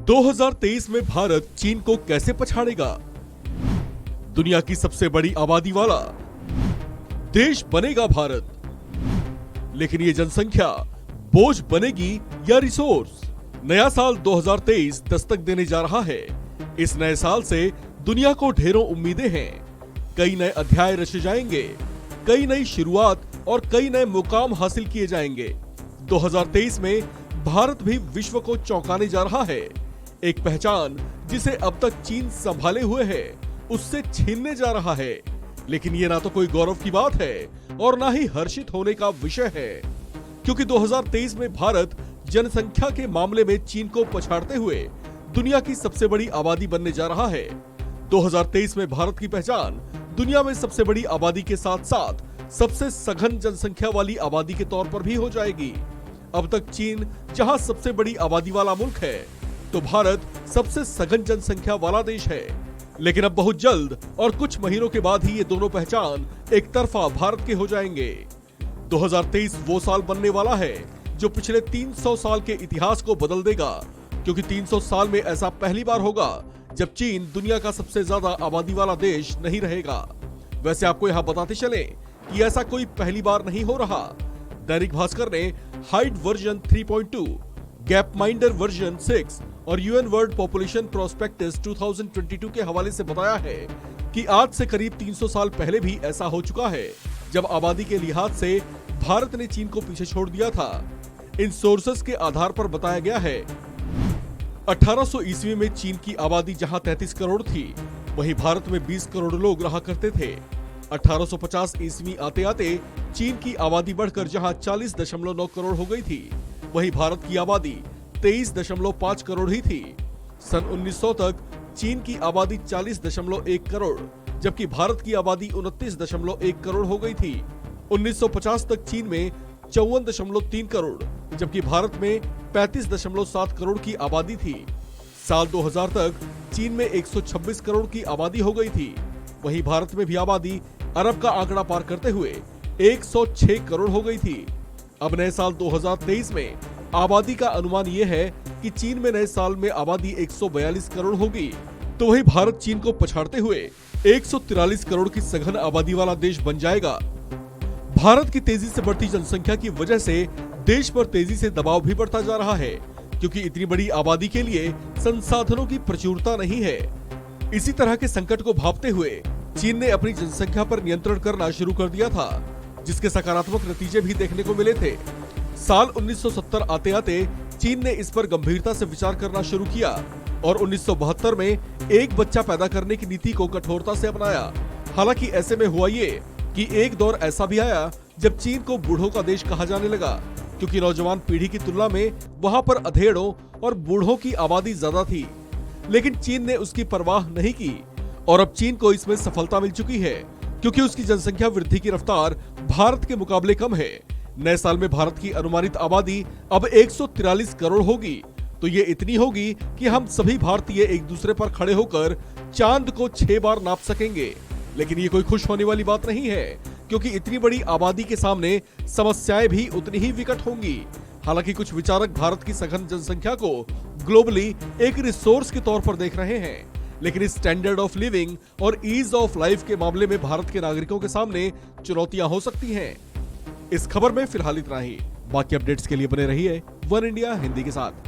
2023 में भारत चीन को कैसे पछाड़ेगा? दुनिया की सबसे बड़ी आबादी वाला देश बनेगा भारत, लेकिन ये जनसंख्या बोझ बनेगी या रिसोर्स? नया साल 2023 दस्तक देने जा रहा है। इस नए साल से दुनिया को ढेरों उम्मीदें हैं। कई नए अध्याय रचे जाएंगे, कई नई शुरुआत और कई नए मुकाम हासिल किए जाएंगे। 2023 में भारत भी विश्व को चौंकाने जा रहा है। एक पहचान जिसे अब तक चीन संभाले हुए है, उससे छीनने जा रहा है। लेकिन ये ना तो कोई गौरव की बात है और ना ही हर्षित होने का विषय है, क्योंकि 2023 में भारत जनसंख्या के मामले में चीन को पछाड़ते हुए दुनिया की सबसे बड़ी आबादी बनने जा रहा है। 2023 में भारत की पहचान दुनिया में सबसे बड़ी आबादी के साथ साथ सबसे सघन जनसंख्या वाली आबादी के तौर पर भी हो जाएगी। अब तक चीन जहां सबसे बड़ी आबादी वाला मुल्क है, तो भारत सबसे सघन जनसंख्या वाला देश है। लेकिन अब बहुत जल्द और कुछ महीनों के बाद ही ये दोनों पहचान एक तरफा भारत के हो जाएंगे। 2023 वो साल बनने वाला है जो पिछले 300 साल के इतिहास को बदल देगा, क्योंकि 300 साल में ऐसा पहली बार होगा जब चीन दुनिया का सबसे ज्यादा आबादी वाला देश नहीं रहेगा। वैसे आपको यहाँ बताते चले कि ऐसा कोई पहली बार नहीं हो रहा। दैनिक भास्कर ने हाइट वर्जन 3.2, गैपमाइंडर वर्जन 6 और यूएन वर्ल्ड पॉपुलेशन प्रोस्पेक्टस 2022 के हवाले से बताया है कि आज से करीब 300 साल पहले भी ऐसा हो चुका है, जब आबादी के लिहाज से भारत ने चीन को पीछे छोड़ दिया था। इन सोर्सेस के आधार पर बताया गया है 1800 ईस्वी में चीन की आबादी जहां 33 करोड़ थी, वहीं भारत में 20 करोड़ लोग रहा करते थे। 1850 ईस्वी आते आते चीन की आबादी बढ़कर जहां 40.9 करोड़ हो गई थी, वहीं भारत की आबादी 23.5 करोड़ ही थी। सन 1900 तक चीन की आबादी 40.1 करोड़, जबकि भारत की आबादी 29.1 करोड़ हो गई थी। 1950 तक चीन में 54.3 करोड़, जबकि भारत में 35.7 करोड़ की आबादी थी। साल 2000 तक चीन में 126 करोड़ की आबादी हो गई थी, वहीं भारत में भी आबादी अरब का आंकड़ा पार करते हुए 106 करोड़ हो गई थी। अब नए साल 2023 में आबादी का अनुमान यह है कि चीन में नए साल में आबादी 142 करोड़ होगी, तो वही भारत चीन को पछाड़ते हुए 143 करोड़ की सघन आबादी वाला देश बन जाएगा। भारत की तेजी से बढ़ती जनसंख्या की वजह से देश पर तेजी से दबाव भी बढ़ता जा रहा है, क्योंकि इतनी बड़ी आबादी के लिए संसाधनों की प्रचुरता नहीं है। इसी तरह के संकट को भांपते हुए चीन ने अपनी जनसंख्या पर नियंत्रण करना शुरू कर दिया था, जिसके सकारात्मक नतीजे भी देखने को मिले थे। साल 1970 आते आते चीन ने इस पर गंभीरता से विचार करना शुरू किया और 1972 में एक बच्चा पैदा करने की नीति को कठोरता से अपनाया। हालांकि ऐसे में हुआ ये कि एक दौर ऐसा भी आया जब चीन को बूढ़ों का देश कहा जाने लगा, क्योंकि नौजवान पीढ़ी की तुलना में वहां पर अधेड़ों और बूढ़ों की आबादी ज्यादा थी। लेकिन चीन ने उसकी परवाह नहीं की और अब चीन को इसमें सफलता मिल चुकी है, क्योंकि उसकी जनसंख्या वृद्धि की रफ्तार भारत के मुकाबले कम है। नए साल में भारत की अनुमानित आबादी अब 143 करोड़ होगी, तो ये इतनी होगी कि हम सभी भारतीय एक दूसरे पर खड़े होकर चांद को 6 बार नाप सकेंगे। लेकिन ये कोई खुश होने वाली बात नहीं है, क्योंकि इतनी बड़ी आबादी के सामने समस्याएं भी उतनी ही विकट होंगी। हालांकि कुछ विचारक भारत की सघन जनसंख्या को ग्लोबली एक रिसोर्स के तौर पर देख रहे हैं, लेकिन स्टैंडर्ड ऑफ लिविंग और ईज ऑफ लाइफ के मामले में भारत के नागरिकों के सामने चुनौतियां हो सकती हैं। इस खबर में फिलहाल इतना ही। बाकी अपडेट्स के लिए बने रहिए वन इंडिया हिंदी के साथ।